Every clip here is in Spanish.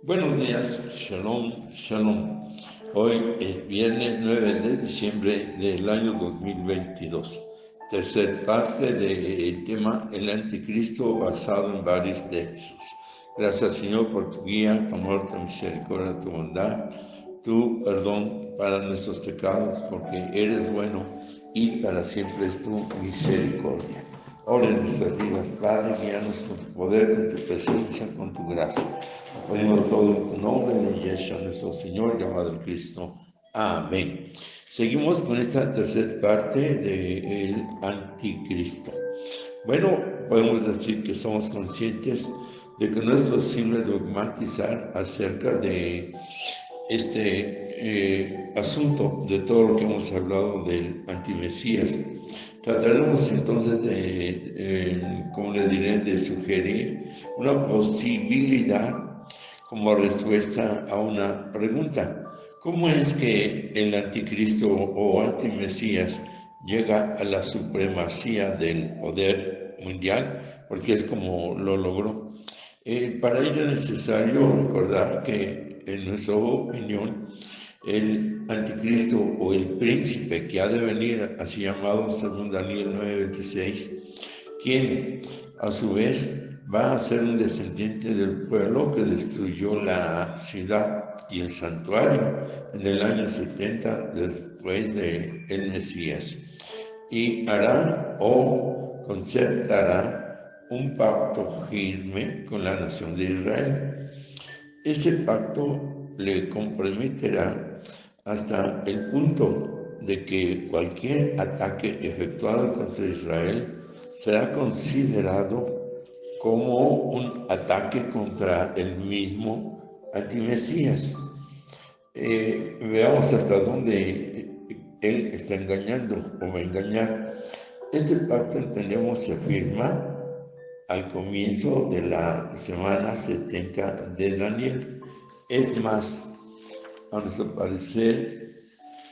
Buenos días, shalom, shalom. Hoy es viernes 9 de diciembre del año 2022. Tercer parte del tema El Anticristo basado en varios textos. Gracias, Señor, por tu guía, tu amor, tu misericordia, tu bondad, tu perdón para nuestros pecados, porque eres bueno y para siempre es tu misericordia. Ahora en nuestras vidas, Padre, guíanos con tu poder, con tu presencia, con tu gracia. Ponemos todo en tu nombre, en Yeshua nuestro Señor, llamado el Cristo. Amén. Seguimos con esta tercera parte del Anticristo. Bueno, podemos decir que somos conscientes de que no es posible dogmatizar acerca de este asunto, de todo lo que hemos hablado del antimesías. Trataremos entonces como le diré, de sugerir una posibilidad como respuesta a una pregunta. ¿Cómo es que el anticristo o antimesías llega a la supremacía del poder mundial? Porque es como lo logró. Para ello es necesario recordar que, en nuestra opinión, el anticristo o el príncipe que ha de venir, así llamado según Daniel 9:26, quien a su vez va a ser un descendiente del pueblo que destruyó la ciudad y el santuario en el año 70 después de el Mesías, y hará o concertará un pacto firme con la nación de Israel. Ese pacto le comprometerá hasta el punto de que cualquier ataque efectuado contra Israel será considerado como un ataque contra el mismo antimesías. Veamos hasta dónde él está engañando o va a engañar. Este pacto, entendemos, se firma al comienzo de la semana 70 de Daniel. Es más, a nuestro parecer,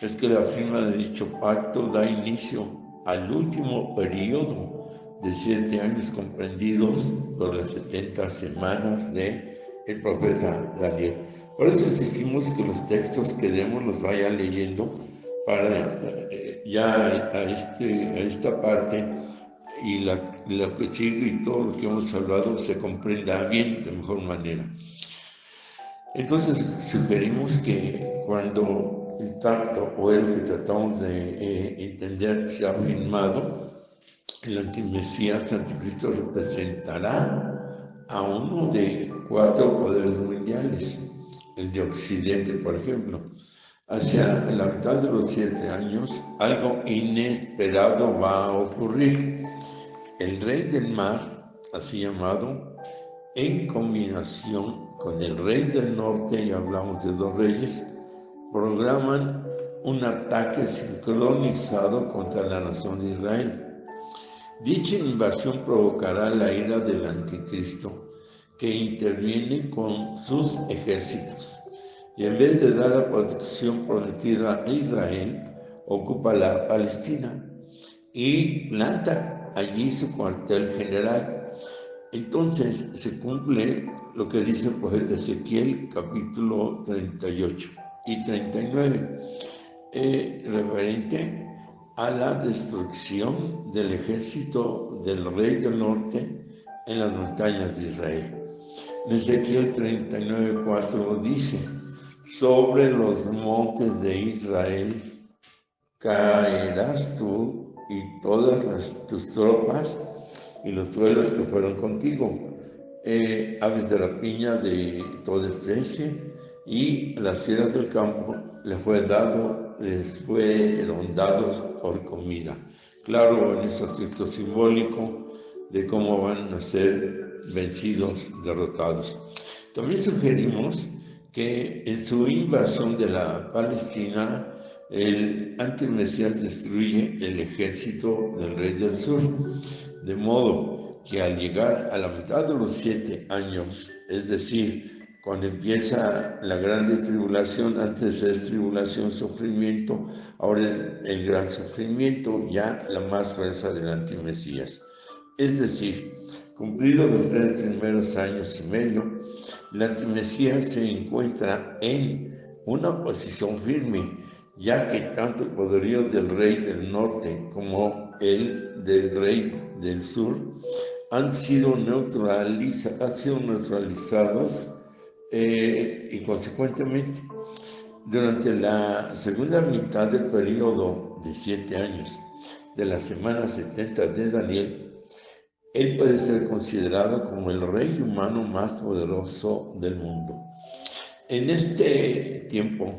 es que la firma de dicho pacto da inicio al último periodo de 7 años comprendidos por las 70 semanas de el profeta Daniel. Por eso insistimos que los textos que demos los vaya leyendo para ya a esta parte y lo que sigue y todo lo que hemos hablado se comprenda bien, de mejor manera. Entonces sugerimos que cuando el pacto o el que tratamos de entender se ha firmado, el antimesías, anticristo, representará a uno de 4 poderes mundiales, el de Occidente, por ejemplo. Hacia la mitad de los 7 años, algo inesperado va a ocurrir. El rey del mar, así llamado, en combinación con el rey del norte, y hablamos de 2 reyes, programan un ataque sincronizado contra la nación de Israel. Dicha invasión provocará la ira del anticristo, que interviene con sus ejércitos, y en vez de dar la protección prometida a Israel, ocupa la Palestina y planta allí su cuartel general. Entonces se cumple lo que dice el profeta Ezequiel, capítulo 38 y 39, referente a la destrucción del ejército del rey del norte en las montañas de Israel. En Ezequiel 39:4 dice: sobre los montes de Israel caerás tú y todas tus tropas y los pueblos que fueron contigo, aves de rapiña de toda especie, y las fieras del campo les fueron dados por comida. Claro, en ese aspecto simbólico de cómo van a ser vencidos, derrotados. También sugerimos que en su invasión de la Palestina, el antimesías destruye el ejército del rey del sur, de modo que al llegar a la mitad de los 7 años, es decir, cuando empieza la grande tribulación, antes es tribulación, sufrimiento, ahora es el gran sufrimiento, ya la más fuerza del antimesías. Es decir, cumplidos los 3 primeros años y medio, El antimesías se encuentra en una posición firme, ya que tanto el poderío del rey del norte como el del rey del sur han sido neutralizados y consecuentemente durante la segunda mitad del periodo de 7 años de la semana 70 de Daniel, él puede ser considerado como el rey humano más poderoso del mundo. En este tiempo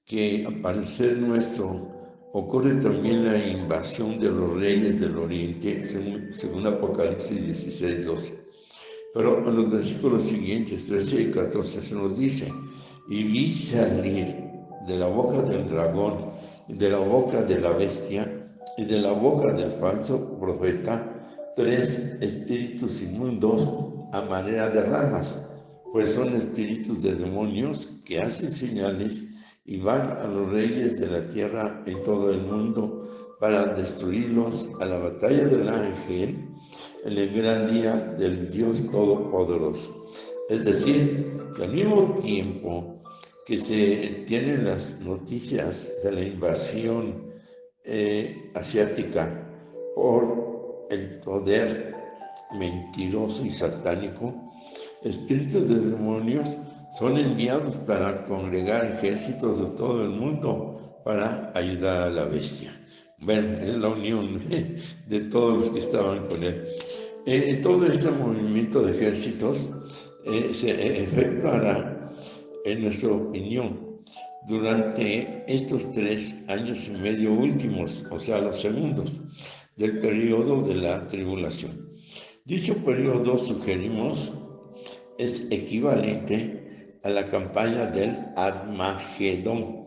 que al parecer nuestro ocurre también la invasión de los reyes del oriente, según Apocalipsis 16, 12. Pero en los versículos siguientes, 13 y 14, se nos dice: y vi salir de la boca del dragón, de la boca de la bestia y de la boca del falso profeta 3 espíritus inmundos a manera de ramas, pues son espíritus de demonios que hacen señales y van a los reyes de la tierra en todo el mundo para destruirlos a la batalla del ángel en el gran día del Dios Todopoderoso. Es decir, que al mismo tiempo que se tienen las noticias de la invasión asiática por el poder mentiroso y satánico, espíritus de demonios son enviados para congregar ejércitos de todo el mundo para ayudar a la bestia. Bueno, es la unión de todos los que estaban con él. Todo este movimiento de ejércitos se efectuará, en nuestra opinión, durante estos 3 años y medio últimos, o sea, los segundos, del periodo de la tribulación. Dicho periodo, sugerimos, es equivalente a la campaña del Armagedón.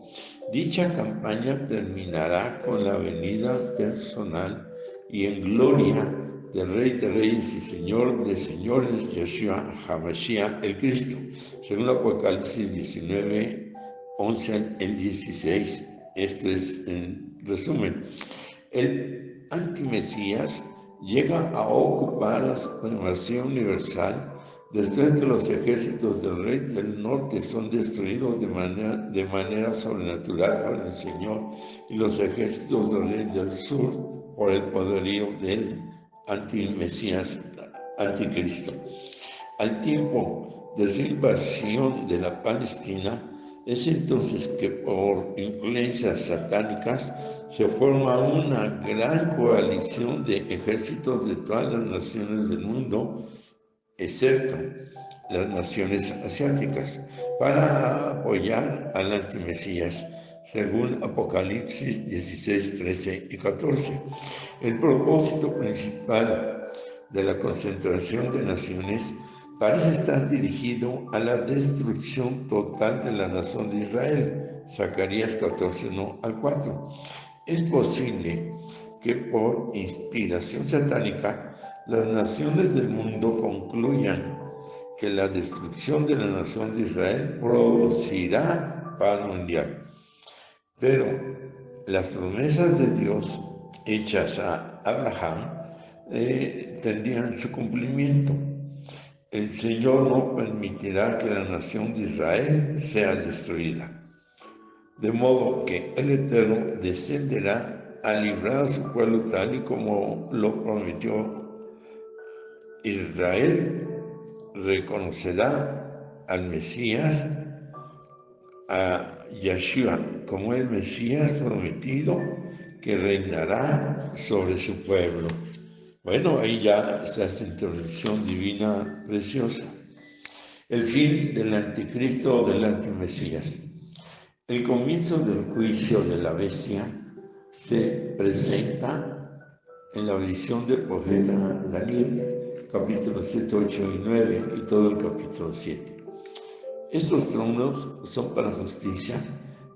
Dicha campaña terminará con la venida personal y en gloria del Rey de Reyes y Señor de Señores, Yeshua HaMashiach, el Cristo, según Apocalipsis 19, 11 el 16. Esto es en resumen. El antimesías llega a ocupar la supremacía universal después que los ejércitos del rey del norte son destruidos de manera sobrenatural por el Señor y los ejércitos del rey del sur por el poderío del antimesías, anticristo. Al tiempo de su invasión de la Palestina, es entonces que por influencias satánicas se forma una gran coalición de ejércitos de todas las naciones del mundo, excepto las naciones asiáticas, para apoyar al antimesías, según Apocalipsis 16, 13 y 14. El propósito principal de la concentración de naciones parece estar dirigido a la destrucción total de la nación de Israel, Zacarías 14, 1 al 4. Es posible que por inspiración satánica las naciones del mundo concluyan que la destrucción de la nación de Israel producirá paz mundial. Pero las promesas de Dios hechas a Abraham tendrían su cumplimiento. El Señor no permitirá que la nación de Israel sea destruida. De modo que el Eterno descenderá a librar a su pueblo tal y como lo prometió. Israel reconocerá al Mesías, a Yeshua, como el Mesías prometido que reinará sobre su pueblo. Bueno, ahí ya está esta intervención divina preciosa. El fin del anticristo o del antimesías. El comienzo del juicio de la bestia se presenta en la visión del profeta Daniel, capítulo 7, 8 y 9 y todo el capítulo 7. Estos tronos son para justicia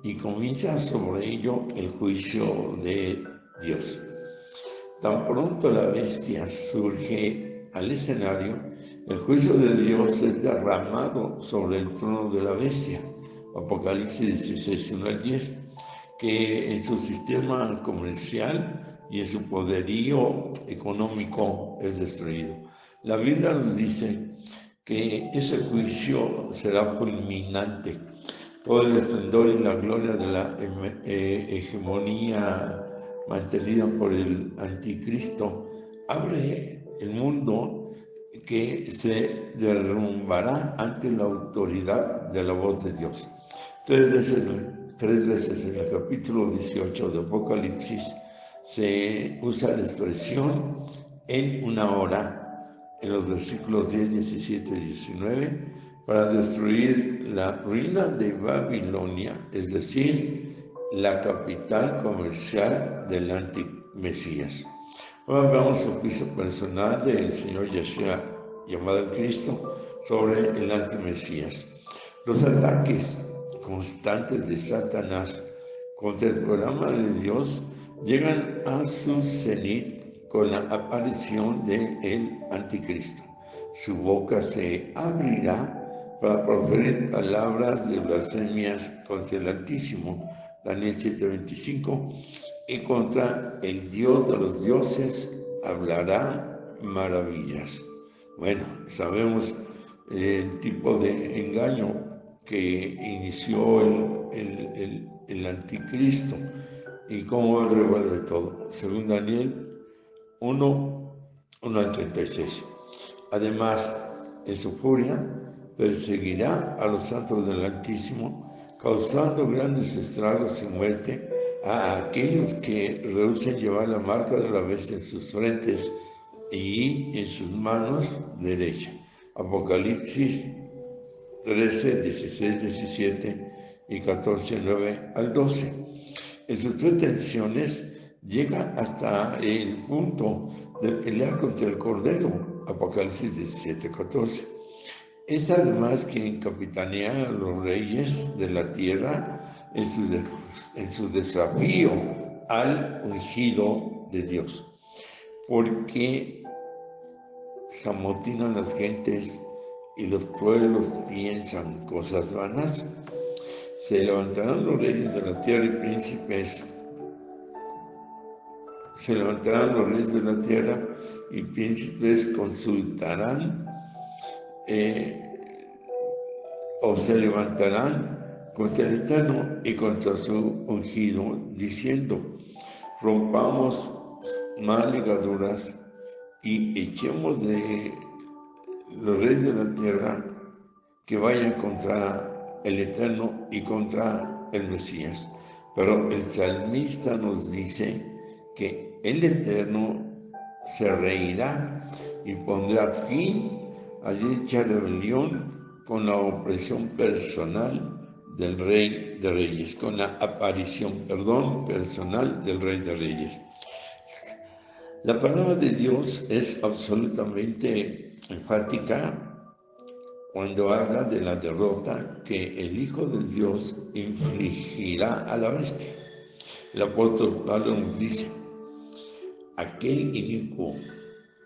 y comienza sobre ello el juicio de Dios. Tan pronto la bestia surge al escenario, el juicio de Dios es derramado sobre el trono de la bestia, Apocalipsis 16, 1 al 10, que en su sistema comercial y en su poderío económico es destruido. La Biblia nos dice que ese juicio será fulminante. Todo el esplendor y la gloria de la hegemonía mantenida por el anticristo abre el mundo que se derrumbará ante la autoridad de la voz de Dios. Tres veces en el capítulo 18 de Apocalipsis se usa la expresión en una hora, en los versículos 10, 17 y 19, para destruir la ruina de Babilonia, es decir, la capital comercial del antimesías. Ahora veamos el juicio personal del Señor Yeshua, llamado el Cristo, sobre el antimesías. Los ataques constantes de Satanás contra el programa de Dios llegan a su cenit con la aparición del anticristo. Su boca se abrirá para proferir palabras de blasfemias contra el Altísimo, Daniel 7:25, y contra el Dios de los dioses hablará maravillas. Bueno, sabemos el tipo de engaño que inició el anticristo y cómo él revuelve todo, según Daniel 1 al 36. Además, en su furia, perseguirá a los santos del Altísimo, causando grandes estragos y muerte a aquellos que rehúsen llevar la marca de la bestia en sus frentes y en sus manos derecha. Apocalipsis 13, 16, 17 y 14, 9 al 12. En sus pretensiones llega hasta el punto de pelear contra el Cordero, Apocalipsis 17, 14. Es además quien capitanea a los reyes de la tierra en su desafío al ungido de Dios, porque se amotinan las gentes y los pueblos piensan cosas vanas. Se levantarán los reyes de la tierra y príncipes. Se levantarán los reyes de la tierra y príncipes consultarán o se levantarán contra el Eterno y contra su ungido, diciendo: rompamos más ligaduras y echemos de los reyes de la tierra que vayan contra el Eterno y contra el Mesías. Pero el salmista nos dice que el Eterno se reirá y pondrá fin a dicha rebelión con la opresión personal del Rey de Reyes, con la aparición, personal del Rey de Reyes. La palabra de Dios es absolutamente enfática cuando habla de la derrota que el Hijo de Dios infligirá a la bestia. El apóstol Pablo nos dice: aquel inicuo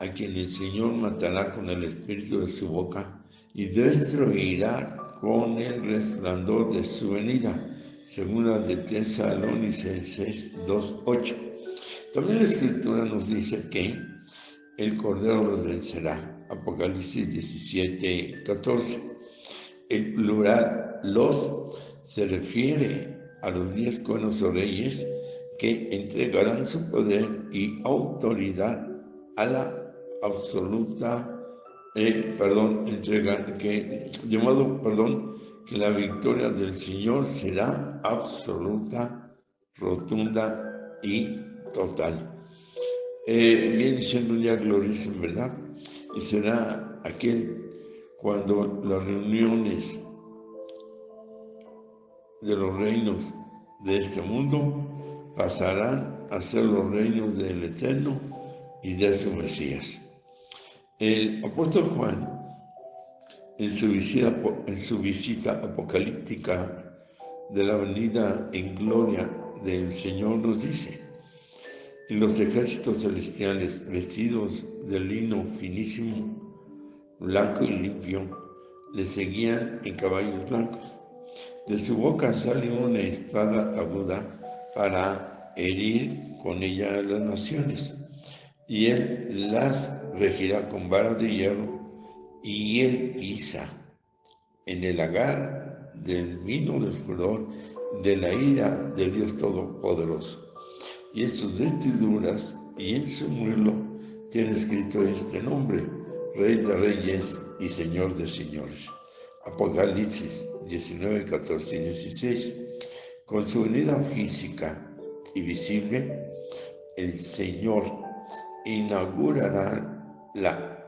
a quien el Señor matará con el espíritu de su boca y destruirá con el resplandor de su venida. Segunda de Tesalonicenses 2:8. También la Escritura nos dice que el Cordero los vencerá. Apocalipsis 17:14. El plural los se refiere a los 10 conos o reyes que entregarán su poder y autoridad a la absoluta, que la victoria del Señor será absoluta, rotunda y total. Viene siendo un día glorioso, en verdad, y será aquel cuando las reuniones de los reinos de este mundo pasarán a ser los reinos del Eterno y de su Mesías. El apóstol Juan, en su visita apocalíptica de la venida en gloria del Señor, nos dice: y los ejércitos celestiales, vestidos de lino finísimo, blanco y limpio, le seguían en caballos blancos. De su boca sale una espada aguda para herir con ella a las naciones, y él las regirá con vara de hierro, y él pisa en el lagar del vino del furor de la ira del Dios Todopoderoso. Y en sus vestiduras y en su muslo tiene escrito este nombre: Rey de Reyes y Señor de Señores. Apocalipsis 19, 14 y 16. Con su venida física y visible, el Señor inaugurará la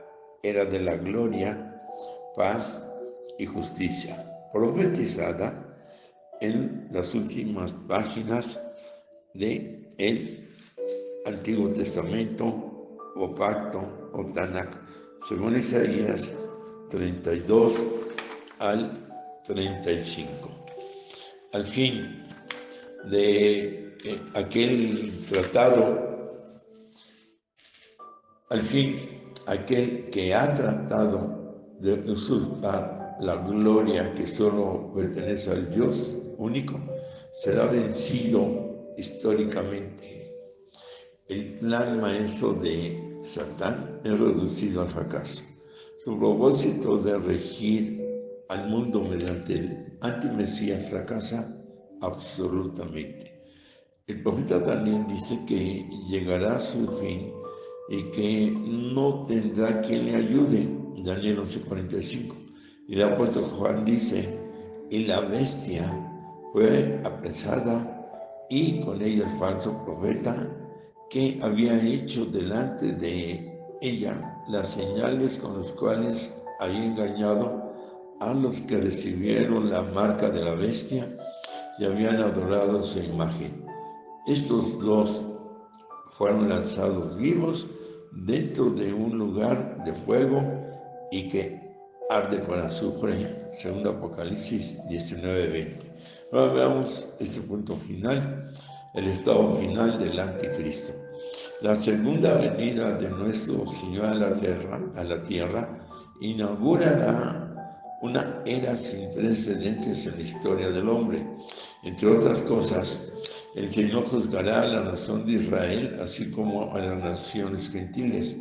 era de la gloria, paz y justicia, profetizada en las últimas páginas del Antiguo Testamento o Pacto o Tanakh, según Isaías 32 al 35. Al fin de aquel que ha tratado de usurpar la gloria que solo pertenece al Dios único, será vencido históricamente. El plan maestro de Satán es reducido al fracaso. Su propósito de regir al mundo mediante el antimesías fracasa absolutamente. El profeta Daniel dice que llegará a su fin y que no tendrá quien le ayude. Daniel 11:45. Y el apóstol Juan dice: y la bestia fue apresada, y con ella el falso profeta, que había hecho delante de ella las señales con las cuales había engañado a los que recibieron la marca de la bestia y habían adorado su imagen. Estos dos fueron lanzados vivos dentro de un lugar de fuego y que arde con azufre, según Apocalipsis 19:20. Ahora veamos este punto final, el estado final del anticristo. La segunda venida de nuestro Señor a la tierra inaugurará una era sin precedentes en la historia del hombre. Entre otras cosas, el Señor juzgará a la nación de Israel, así como a las naciones gentiles,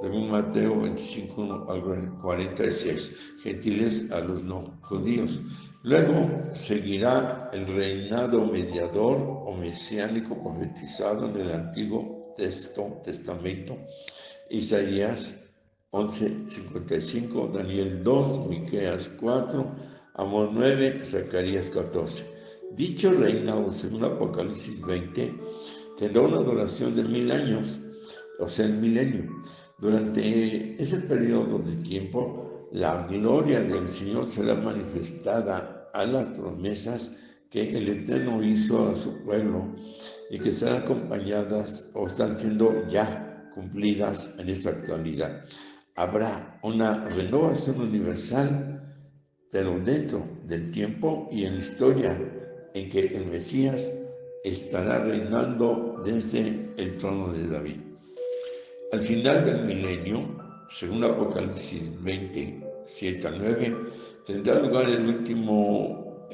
según Mateo 25 al 46, gentiles a los no judíos. Luego seguirá el reinado mediador o mesiánico profetizado en el Antiguo Testamento, Isaías 11:55, Daniel 2, Miqueas 4, Amós 9, Zacarías 14. Dicho reinado, según Apocalipsis 20, tendrá una duración de 1000 años, o sea, el milenio. Durante ese periodo de tiempo, la gloria del Señor será manifestada a las promesas que el Eterno hizo a su pueblo y que serán acompañadas o están siendo ya cumplidas en esta actualidad. Habrá una renovación universal, pero dentro del tiempo y en la historia en que el Mesías estará reinando desde el trono de David. Al final del milenio, según Apocalipsis 20, 7 al 9, tendrá lugar el último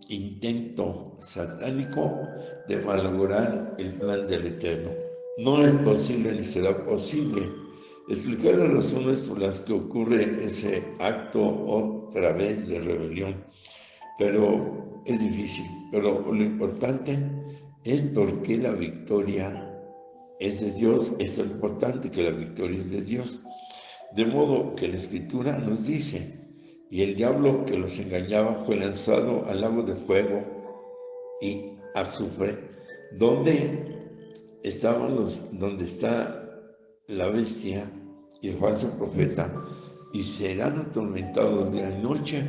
intento satánico de malograr el plan del Eterno. No es posible ni será posible explicar las razones por las que ocurre ese acto otra vez de rebelión, pero es difícil. Pero lo importante es porque la victoria es de Dios. Es tan importante que la victoria es de Dios. De modo que la Escritura nos dice: y el diablo que los engañaba fue lanzado al lago de fuego y azufre, donde está la bestia y el falso profeta, y serán atormentados día y noche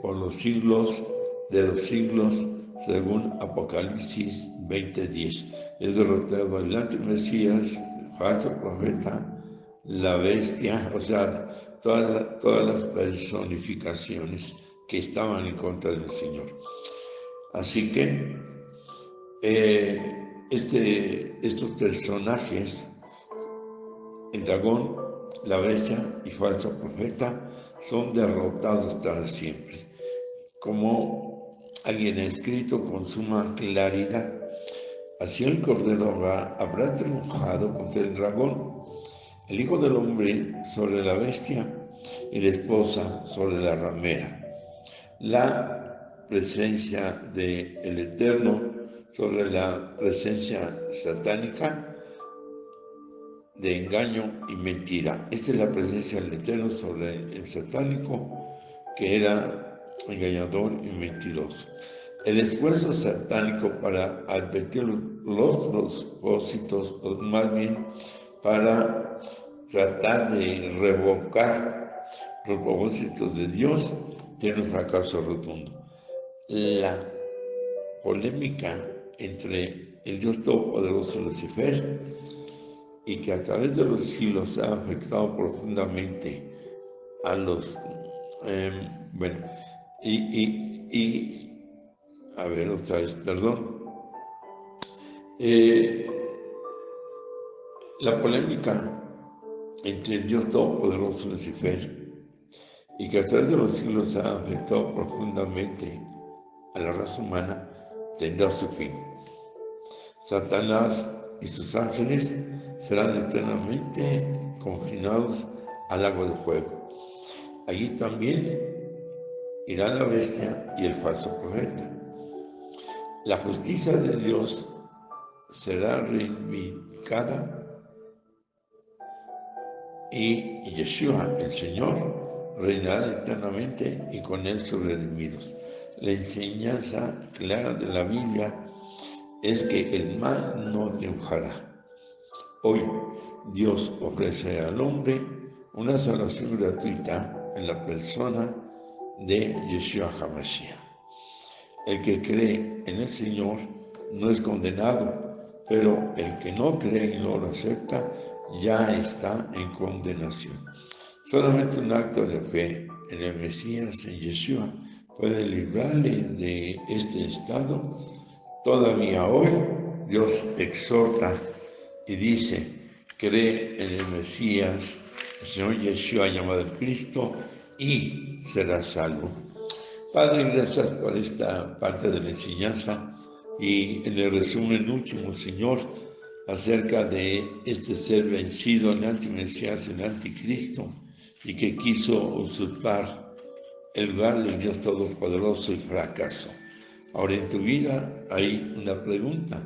por los siglos de los siglos, según Apocalipsis 20:10. Es derrotado el antimesías, el falso profeta, la bestia, o sea, todas las personificaciones que estaban en contra del Señor. Así que estos personajes, el dragón, la bestia y falso profeta, son derrotados para siempre. Como alguien ha escrito con suma claridad: así el Cordero habrá triunfado contra el dragón, el Hijo del Hombre sobre la bestia, y la esposa sobre la ramera. La presencia del Eterno sobre la presencia satánica de engaño y mentira. Esta es la presencia del Eterno sobre el satánico, que era engañador y mentiroso. El esfuerzo satánico para advertir los propósitos, más bien para tratar de revocar los propósitos de Dios, tiene un fracaso rotundo. La polémica entre el Dios Todopoderoso Lucifer, y que a través de los siglos ha afectado profundamente a los, la polémica entre el Dios Todopoderoso Lucifer, y que a través de los siglos ha afectado profundamente a la raza humana, tendrá su fin. Satanás y sus ángeles serán eternamente confinados al lago de fuego. Allí también irá la bestia y el falso profeta. La justicia de Dios será reivindicada y Yeshua, el Señor, reinará eternamente y con él sus redimidos. La enseñanza clara de la Biblia es que el mal no triunfará. Hoy Dios ofrece al hombre una salvación gratuita en la persona de Yeshua HaMashiach. El que cree en el Señor no es condenado, pero el que no cree y no lo acepta ya está en condenación. Solamente un acto de fe en el Mesías, en Yeshua, puede librarle de este estado. Todavía hoy Dios exhorta y dice: cree en el Mesías, el Señor Yeshua llamado el Cristo, y serás salvo. Padre, gracias por esta parte de la enseñanza y en el resumen último, Señor, acerca de este ser vencido, el antimesías, el anticristo, y que quiso usurpar el lugar del Dios Todopoderoso y fracasó. Ahora en tu vida hay una pregunta: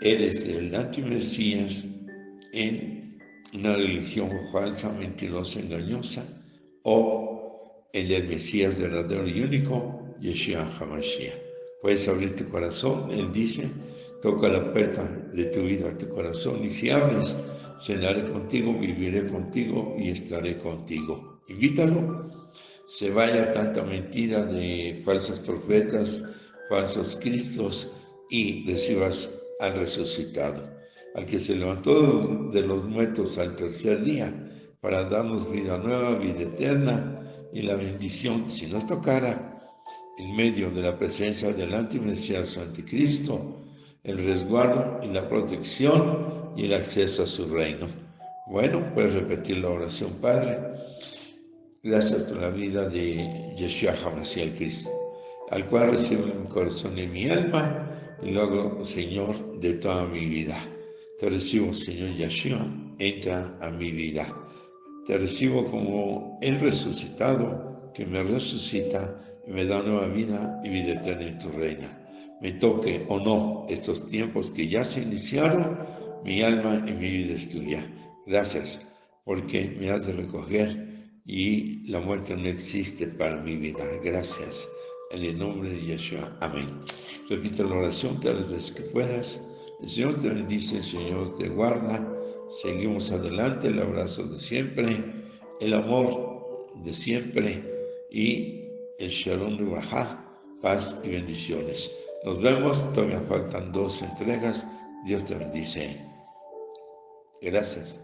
¿eres el antimesías en una religión falsa, mentirosa, engañosa, o el del Mesías verdadero y único, Yeshua HaMashiach? Puedes abrir tu corazón. Él dice: toca la puerta de tu vida, tu corazón, y si abres, cenaré contigo, viviré contigo y estaré contigo. Invítalo. Se vaya tanta mentira de falsos profetas, falsos cristos, y recibas al resucitado, al que se levantó de los muertos al tercer día para darnos vida nueva, vida eterna y la bendición, si nos tocara, en medio de la presencia del antimesías o anticristo, el resguardo y la protección y el acceso a su reino. Bueno, puedes repetir la oración: Padre, gracias por la vida de Yeshua HaMashiach, el Cristo, al cual recibo en mi corazón y en mi alma, y luego, Señor, de toda mi vida. Te recibo, Señor Yeshua, entra a mi vida. Te recibo como el resucitado, que me resucita y me da nueva vida y vida eterna en tu reina. Me toque o no estos tiempos que ya se iniciaron, mi alma y mi vida es tuya. Gracias, porque me has de recoger y la muerte no existe para mi vida. Gracias, en el nombre de Yeshua. Amén. Repite la oración todas las veces que puedas. El Señor te bendice, el Señor te guarda. Seguimos adelante, el abrazo de siempre, el amor de siempre y el Shalom Uvahá, paz y bendiciones. Nos vemos, todavía faltan 2 entregas. Dios te bendice. Gracias.